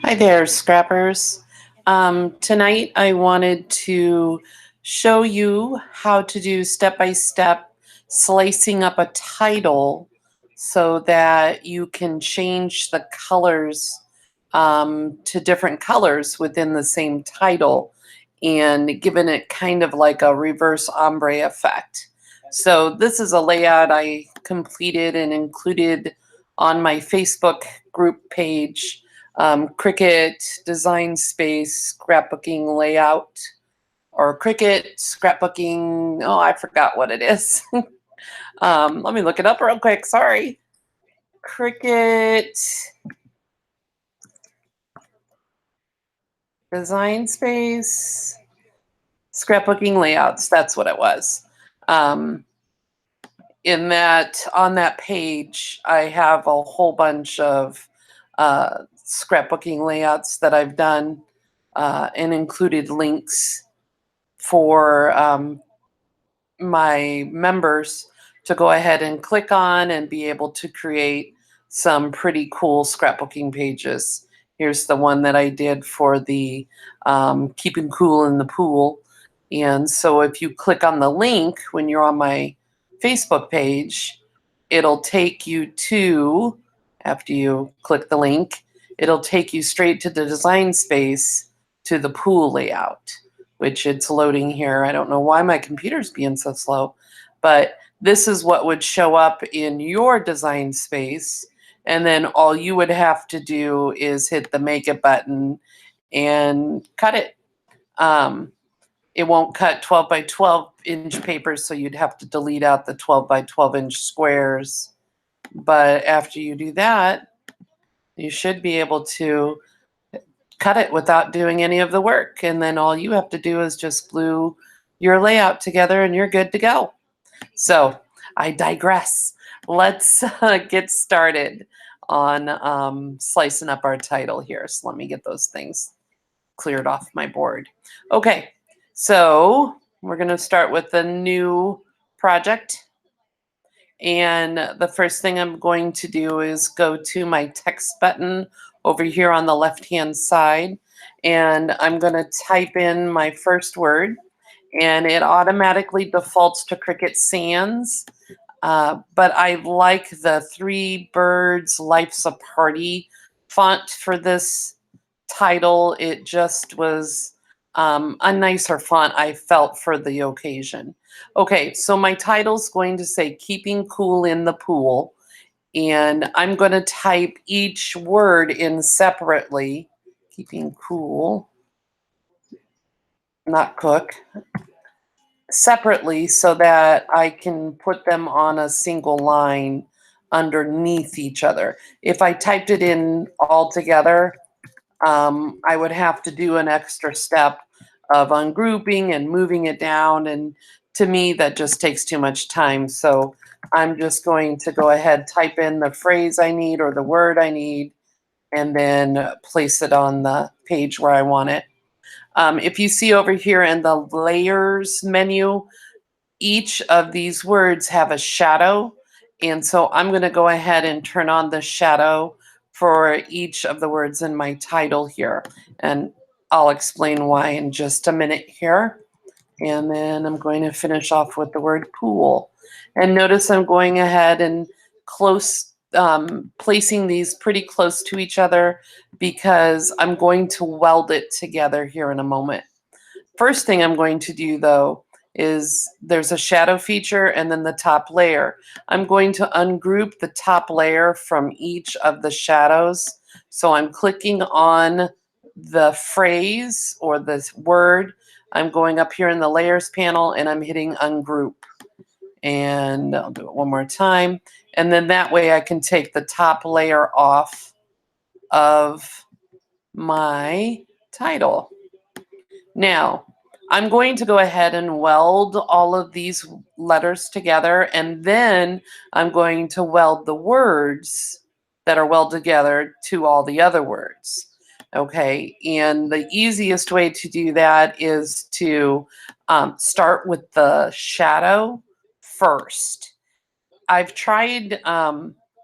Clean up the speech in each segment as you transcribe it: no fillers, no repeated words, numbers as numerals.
Hi there, scrappers. Tonight I wanted to show you how to do step-by-step slicing up a title so that you can change the colors to different colors within the same title and giving it kind of like a reverse ombre effect. So this is a layout I completed and included on my Facebook group page, Cricut Design Space Scrapbooking Layout, or Cricut Scrapbooking. Oh, I forgot what it is. Let me look it up real quick. Sorry. Cricut Design Space Scrapbooking Layouts. That's what it was. Um, in that, on that page, I have a whole bunch of scrapbooking layouts that I've done and included links for my members to go ahead and click on and be able to create some pretty cool scrapbooking pages. Here's the one that I did for the keeping cool in the pool. And so if you click on the link when you're on my Facebook page, it'll take you to, after you click the link, it'll take you straight to the design space to the pool layout, which it's loading here. I don't know why my computer's being so slow, but this is what would show up in your design space. And then all you would have to do is hit the make it button and cut it. It won't cut 12 by 12 inch papers, so you'd have to delete out the 12 by 12 inch squares. But after you do that, you should be able to cut it without doing any of the work. And then all you have to do is just glue your layout together and you're good to go. So I digress. Let's get started on slicing up our title here. So let me get those things cleared off my board. Okay, so we're going to start with a new project. And the first thing I'm going to do is go to my text button over here on the left-hand side. And I'm going to type in my first word. And it automatically defaults to Cricut Sans. But I like the Three Birds Life's a Party font for this title. It just was a nicer font, I felt, for the occasion. Okay, so my title's going to say Keeping Cool in the Pool. And I'm going to type each word in separately. Keeping cool, not cook. Separately so that I can put them on a single line underneath each other. If I typed it in all together, I would have to do an extra step of ungrouping and moving it down. And to me, that just takes too much time. So I'm just going to go ahead, type in the phrase I need or the word I need, and then place it on the page where I want it. If you see over here in the layers menu, each of these words have a shadow. And so I'm going to go ahead and turn on the shadow for each of the words in my title here. And I'll explain why in just a minute here. And then I'm going to finish off with the word pool. And notice I'm going ahead and placing these pretty close to each other because I'm going to weld it together here in a moment. First thing I'm going to do though is there's a shadow feature and then the top layer. I'm going to ungroup the top layer from each of the shadows. So I'm clicking on the phrase or the word. I'm going up here in the layers panel and I'm hitting ungroup. And I'll do it one more time. And then that way I can take the top layer off of my title. Now, I'm going to go ahead and weld all of these letters together, and then I'm going to weld the words that are welded together to all the other words. Okay, and the easiest way to do that is to start with the shadow first. I've tried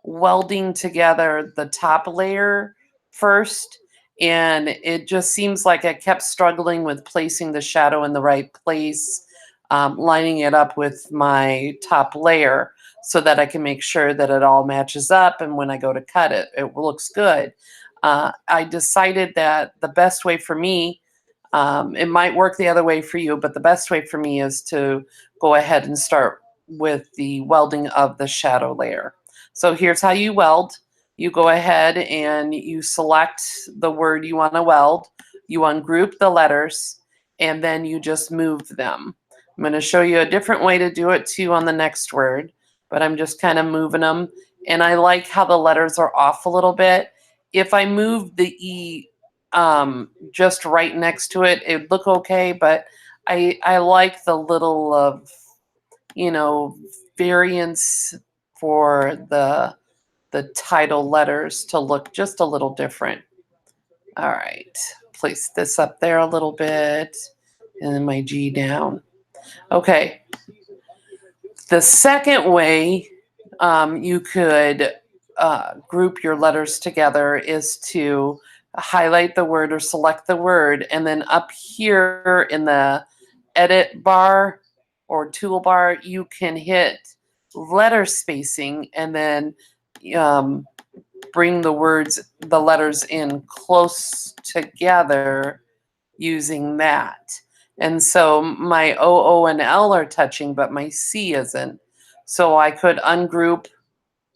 welding together the top layer first, And it just seems like I kept struggling with placing the shadow in the right place, lining it up with my top layer so that I can make sure that it all matches up. And when I go to cut it, it looks good. I decided that the best way for me, it might work the other way for you, but the best way for me is to go ahead and start with the welding of the shadow layer. So here's how you weld. You go ahead and you select the word you want to weld. You ungroup the letters, and then you just move them. I'm going to show you a different way to do it too on the next word, but I'm just kind of moving them. And I like how the letters are off a little bit. If I move the E just right next to it, it'd look okay, but I like the little of, you know, variance for the title letters to look just a little different. All right, place this up there a little bit, and then my G down. Okay, the second way you could group your letters together is to highlight the word or select the word, and then up here in the edit bar or toolbar, you can hit letter spacing and then bring the letters in close together using that. And so my O and L are touching, but my C isn't. So I could ungroup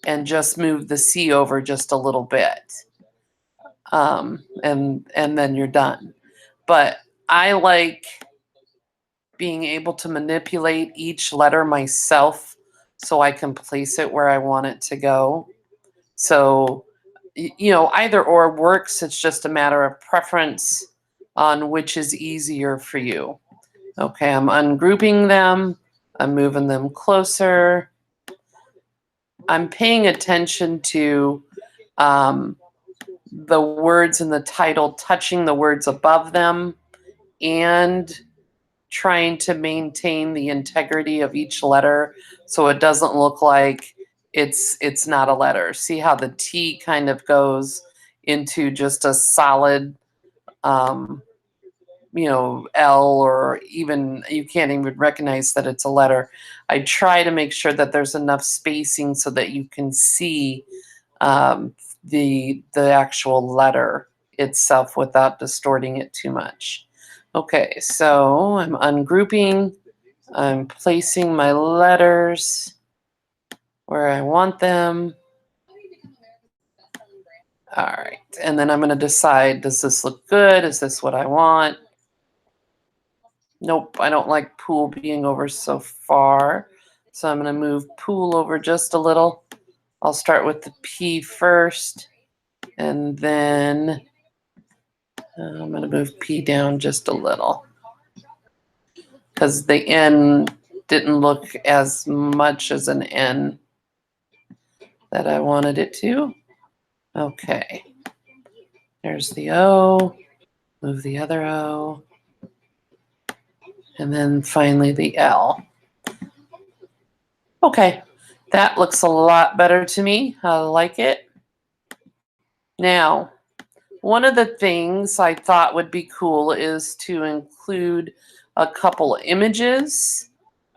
and just move the C over just a little bit. And then you're done. But I like being able to manipulate each letter myself so I can place it where I want it to go. So, you know, either or works. It's just a matter of preference on which is easier for you. Okay, I'm ungrouping them. I'm moving them closer. I'm paying attention to the words in the title touching the words above them and trying to maintain the integrity of each letter so it doesn't look like it's not a letter. See how the T kind of goes into just a solid you know, L, or even you can't even recognize that it's a letter. I try to make sure that there's enough spacing so that you can see the actual letter itself without distorting it too much. Okay, so I'm ungrouping. I'm placing my letters where I want them. All right, and then I'm going to decide, does this look good? Is this what I want? Nope, I don't like pool being over so far. So I'm going to move pool over just a little. I'll start with the P first, and then I'm going to move P down just a little because the N didn't look as much as an N that I wanted it to. Okay, there's the O, move the other O, and then finally the L. Okay, that looks a lot better to me. I like it. Now, one of the things I thought would be cool is to include a couple images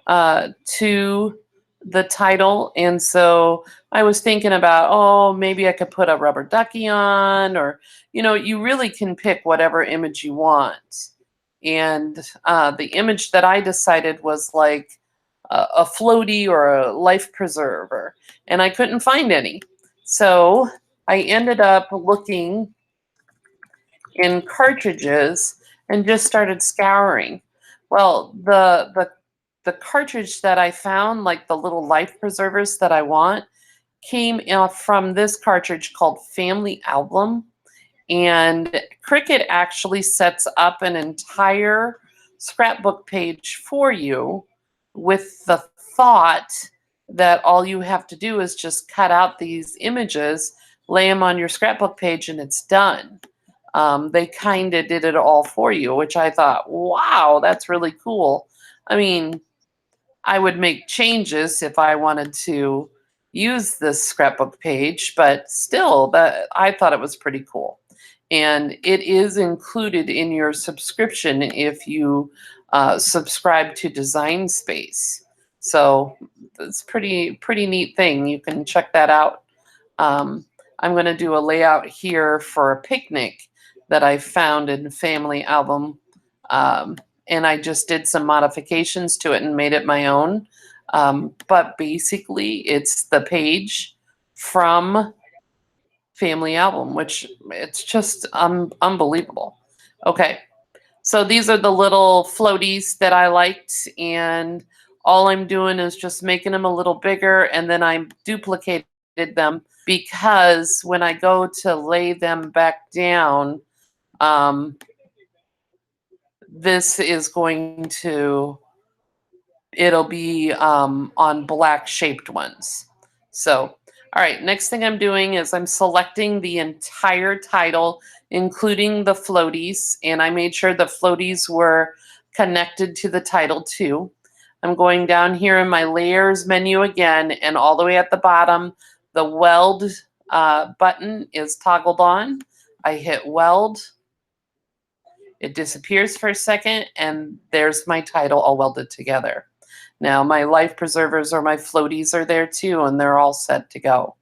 to the title. And so I was thinking about, oh, maybe I could put a rubber ducky on, or, you know, you really can pick whatever image you want. And the image that I decided was like a floaty or a life preserver, and I couldn't find any. So I ended up looking in cartridges and just started scouring. Well, the cartridge that I found, like the little life preservers that I want, came from this cartridge called Family Album. And Cricut actually sets up an entire scrapbook page for you with the thought that all you have to do is just cut out these images, lay them on your scrapbook page, and it's done. They kind of did it all for you, which I thought, wow, that's really cool. I mean, I would make changes if I wanted to use this scrapbook page, but still, that I thought it was pretty cool. And it is included in your subscription if you subscribe to Design Space. So it's pretty neat thing. You can check that out. I'm going to do a layout here for a picnic that I found in Family Album. Um, and I just did some modifications to it and made it my own. But basically, it's the page from Family Album, which it's just unbelievable. Okay, so these are the little floaties that I liked, and all I'm doing is just making them a little bigger, and then I duplicated them because when I go to lay them back down, um, this is going to, it'll be on black shaped ones. So, all right, next thing I'm doing is I'm selecting the entire title, including the floaties, and I made sure the floaties were connected to the title too. I'm going down here in my layers menu again, and all the way at the bottom, the weld button is toggled on. I hit weld. It disappears for a second, and there's my title all welded together. Now my life preservers or my floaties are there too, and they're all set to go.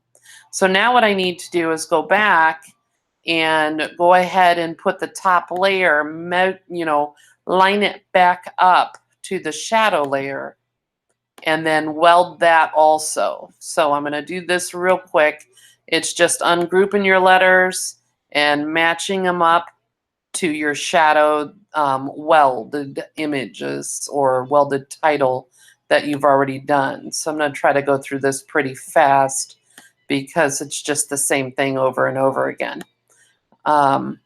So now what I need to do is go back and go ahead and put the top layer, line it back up to the shadow layer and then weld that also. So I'm going to do this real quick. It's just ungrouping your letters and matching them up to your shadow welded images or welded title that you've already done. So I'm going to try to go through this pretty fast because it's just the same thing over and over again. The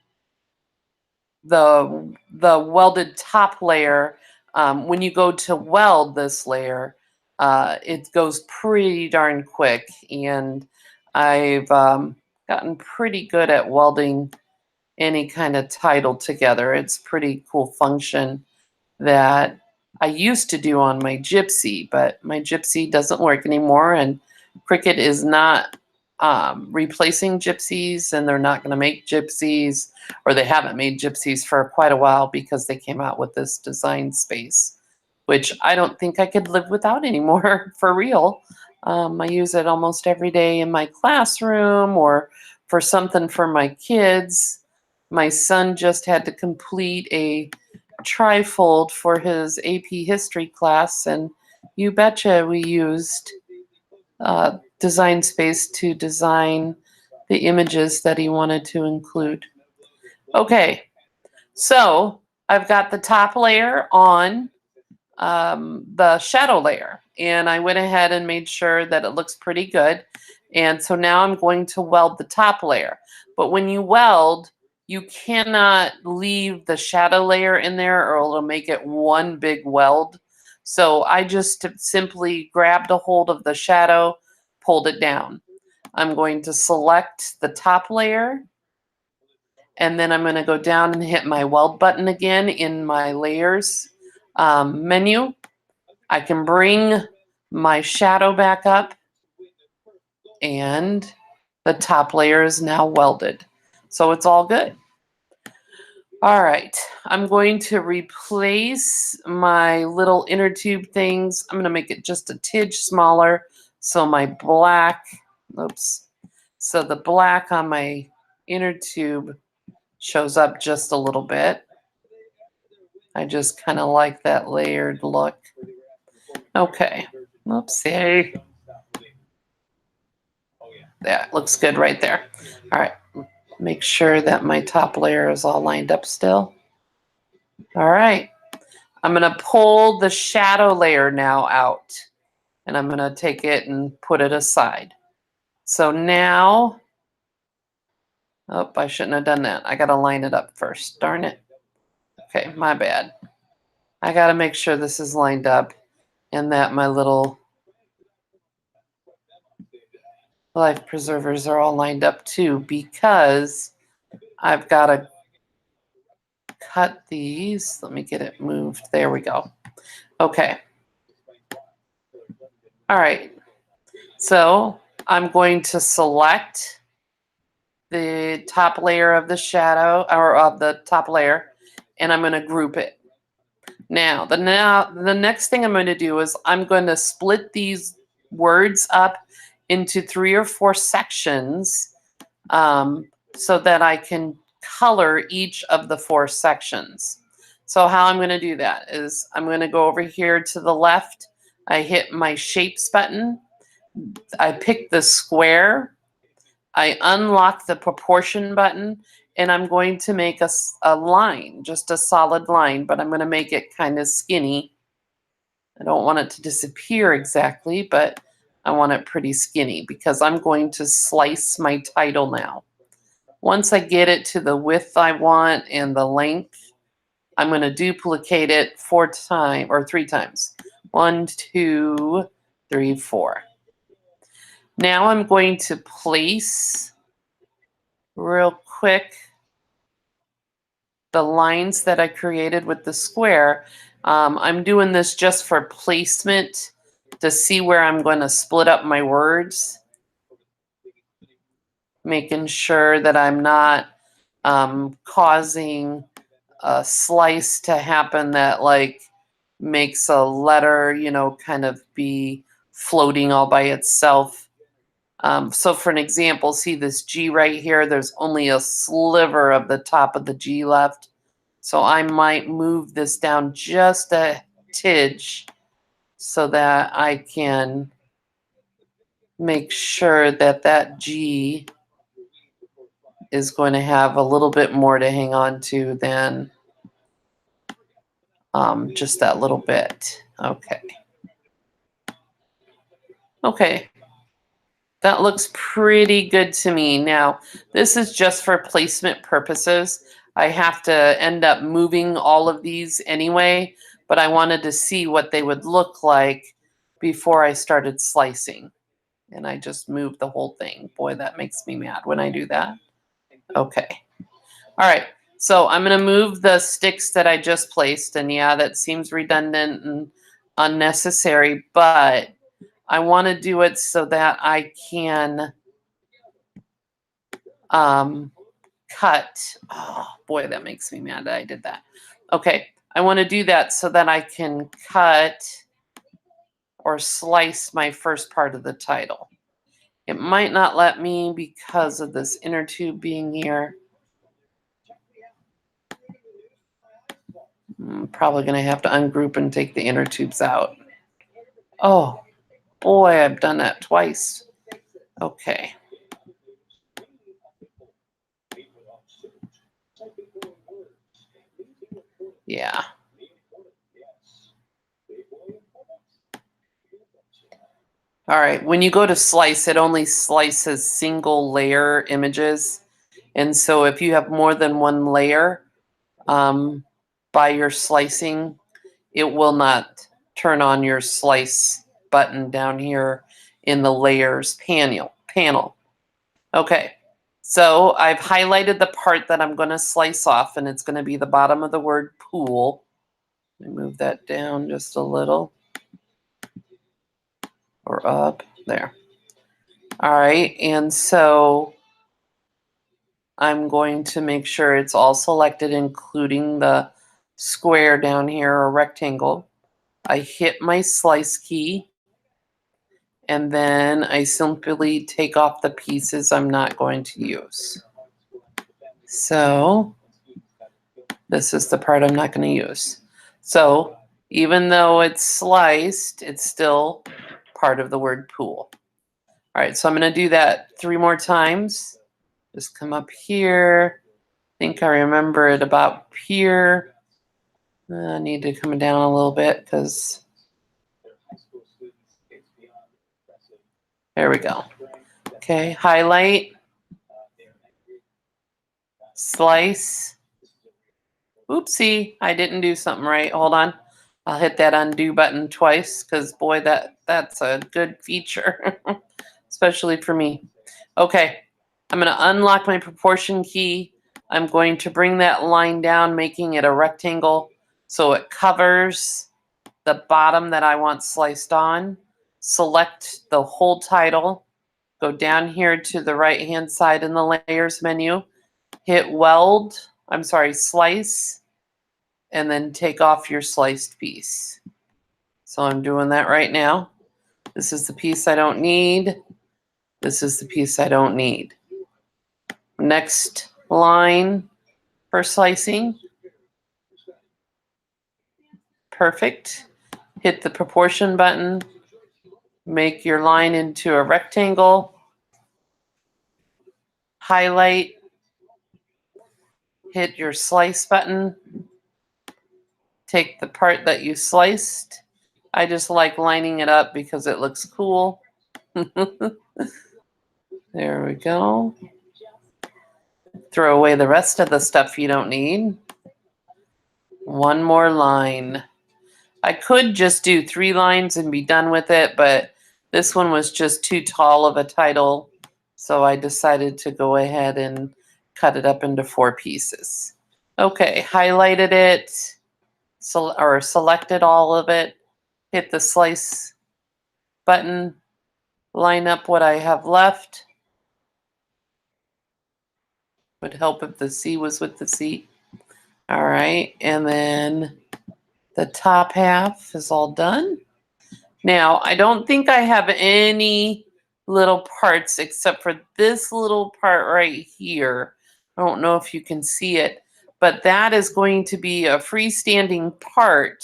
welded top layer, when you go to weld this layer, it goes pretty darn quick, and I've gotten pretty good at welding any kind of title together. It's pretty cool function that I used to do on my Gypsy, but my Gypsy doesn't work anymore, and Cricut is not replacing Gypsies, and they're not going to make Gypsies, or they haven't made Gypsies for quite a while because they came out with this Design Space, which I don't think I could live without anymore, for real. I use it almost every day in my classroom or for something for my kids. My son just had to complete a trifold for his AP history class, and you betcha we used Design Space to design the images that he wanted to include. Okay, so I've got the top layer on the shadow layer, and I went ahead and made sure that it looks pretty good. And so now I'm going to weld the top layer. But when you weld, you cannot leave the shadow layer in there or it'll make it one big weld. So I just simply grabbed a hold of the shadow, pulled it down. I'm going to select the top layer, and then I'm going to go down and hit my weld button again in my layers menu. I can bring my shadow back up, and the top layer is now welded. So it's all good. All right, I'm going to replace my little inner tube things. I'm going to make it just a tidge smaller so my black, so the black on my inner tube shows up just a little bit. I just kind of like that layered look. Okay, oopsie. That looks good right there. All right, make sure that my top layer is all lined up still. All right, I'm gonna pull the shadow layer now out, and I'm gonna take it and put it aside. So now, oh, I shouldn't have done that. I gotta line it up first, darn it. Okay, my bad. I gotta make sure this is lined up and that my little life preservers are all lined up too, because I've got to cut these. Let me get it moved. There we go. Okay. All right. So I'm going to select the top layer of the shadow, or of the top layer, and I'm going to group it. Now the next thing I'm going to do is I'm going to split these words up into 3 or 4 sections, so that I can color each of the 4 sections. So how I'm going to do that is I'm going to go over here to the left. I hit my shapes button. I pick the square. I unlock the proportion button, and I'm going to make a line, just a solid line, but I'm going to make it kind of skinny. I don't want it to disappear exactly, but I want it pretty skinny because I'm going to slice my title now. Once I get it to the width I want and the length, I'm going to duplicate it 4 times or 3 times. 1, 2, 3, 4. Now I'm going to place real quick the lines that I created with the square. I'm doing this just for placement to see where I'm going to split up my words, making sure that I'm not causing a slice to happen that like makes a letter, you know, kind of be floating all by itself. So for an example, see this G right here, there's only a sliver of the top of the G left. So I might move this down just a tidge so that I can make sure that that G is going to have a little bit more to hang on to than just that little bit. Okay. Okay. That looks pretty good to me. Now, this is just for placement purposes. I have to end up moving all of these anyway, but I wanted to see what they would look like before I started slicing. And I just moved the whole thing. Boy, that makes me mad when I do that. Okay. All right. So I'm going to move the sticks that I just placed. And yeah, that seems redundant and unnecessary, but I want to do it so that I can cut. Oh boy, that makes me mad that I did that. Okay, I want to do that so that I can cut or slice my first part of the title. It might not let me because of this inner tube being here. I'm probably going to have to ungroup and take the inner tubes out. Oh boy, I've done that twice. Okay. Yeah. All right, when you go to slice, it only slices single layer images. And so if you have more than one layer by your slicing, it will not turn on your slice button down here in the layers panel. Okay, so I've highlighted the part that I'm going to slice off, and it's going to be the bottom of the word pool. Let me move that down just a little. Or up, there. All right, and so I'm going to make sure it's all selected, including the square down here or rectangle. I hit my slice key, and then I simply take off the pieces I'm not going to use. So this is the part I'm not going to use. So even though it's sliced, it's still part of the word pool. All right, so I'm going to do that 3 more times. Just come up here. I think I remember it about here. I need to come down a little bit because there we go. Okay, highlight, slice. Oopsie, I didn't do something right. Hold on. I'll hit that undo button twice because boy, that's a good feature, especially for me. Okay, I'm going to unlock my proportion key. I'm going to bring that line down, making it a rectangle so it covers the bottom that I want sliced on. Select the whole title, go down here to the right-hand side in the layers menu, hit slice, and then take off your sliced piece. So I'm doing that right now. This is the piece I don't need. This is the piece I don't need. Next line for slicing. Perfect. Hit the proportion button. Make your line into a rectangle. Highlight. Hit your slice button. Take the part that you sliced. I just like lining it up because it looks cool. There we go. Throw away the rest of the stuff you don't need. One more line. I could just do 3 lines and be done with it, but this one was just too tall of a title, so I decided to go ahead and cut it up into 4 pieces. Okay, highlighted it, selected all of it, hit the slice button, line up what I have left. Would help if the C was with the C. All right, and then the top half is all done. Now, I don't think I have any little parts except for this little part right here. I don't know if you can see it, but that is going to be a freestanding part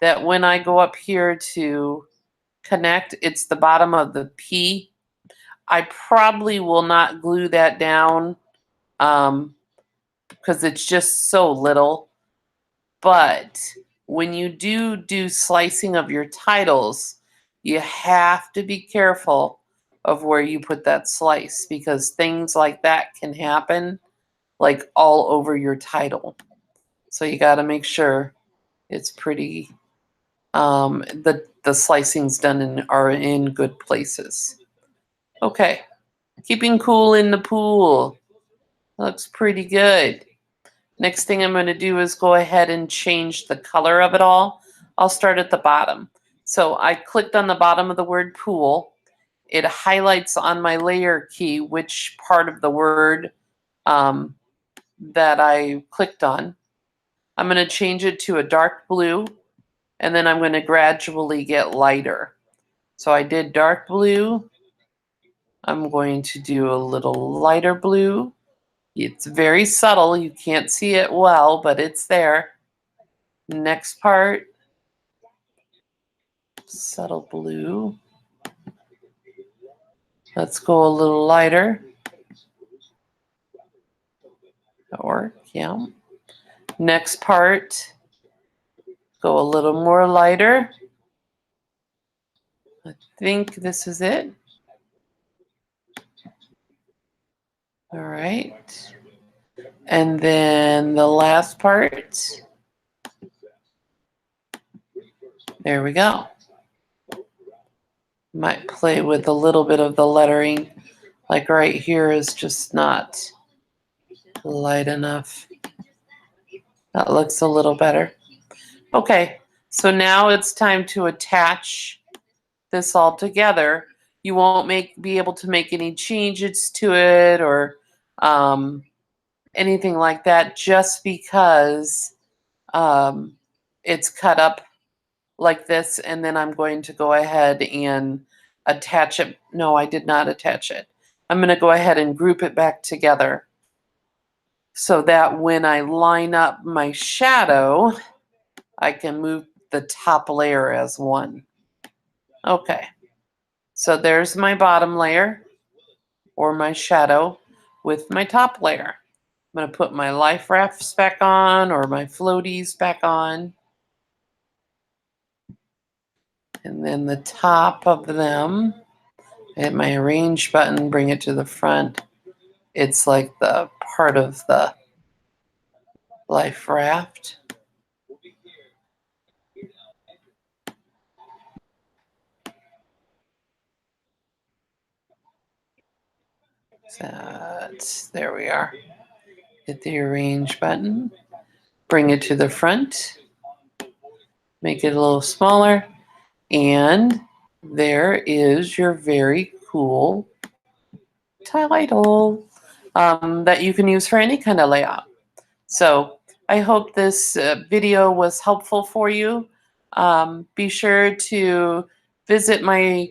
that when I go up here to connect, it's the bottom of the P. I probably will not glue that down because it's just so little. But when you do slicing of your titles, you have to be careful of where you put that slice because things like that can happen like all over your title. So you got to make sure it's pretty, the slicings done are in good places. Okay, keeping cool in the pool. Looks pretty good. Next thing I'm going to do is go ahead and change the color of it all. I'll start at the bottom. So I clicked on the bottom of the word pool. It highlights on my layer key which part of the word that I clicked on. I'm going to change it to a dark blue, and then I'm going to gradually get lighter. So I did dark blue. I'm going to do a little lighter blue. It's very subtle. You can't see it well, but it's there. Next part, subtle blue. Let's go a little lighter. Or, yeah. Next part, go a little more lighter. I think this is it. All right. And then the last part. There we go. Might play with a little bit of the lettering. Like right here is just not light enough. That looks a little better. Okay, so now it's time to attach this all together. You won't be able to make any changes to it or anything like that just because it's cut up like this, and then I'm going to go ahead and attach it. No, I did not attach it. I'm going to go ahead and group it back together so that when I line up my shadow, I can move the top layer as one. Okay, so there's my bottom layer or my shadow with my top layer. I'm going to put my life rafts back on or my floaties back on. And then the top of them, hit my arrange button, bring it to the front. It's like the part of the life raft. There we are. Hit the arrange button, bring it to the front, make it a little smaller, and there is your very cool title that you can use for any kind of layout. So I hope this video was helpful for you. Be sure to visit my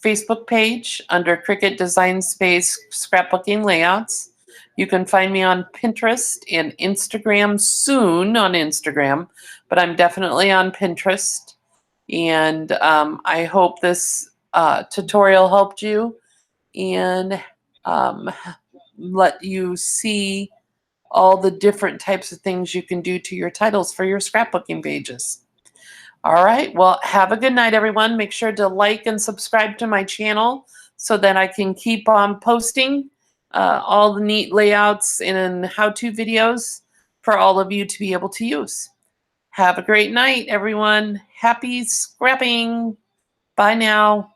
Facebook page under Cricut Design Space Scrapbooking Layouts. You can find me on Pinterest and Instagram soon on Instagram, but I'm definitely on Pinterest. And I hope this tutorial helped you and um, let you see all the different types of things you can do to your titles for your scrapbooking pages. All right, well, have a good night, everyone. Make sure to like and subscribe to my channel so that I can keep on posting all the neat layouts and how-to videos for all of you to be able to use. Have a great night, everyone. Happy scrapping. Bye now.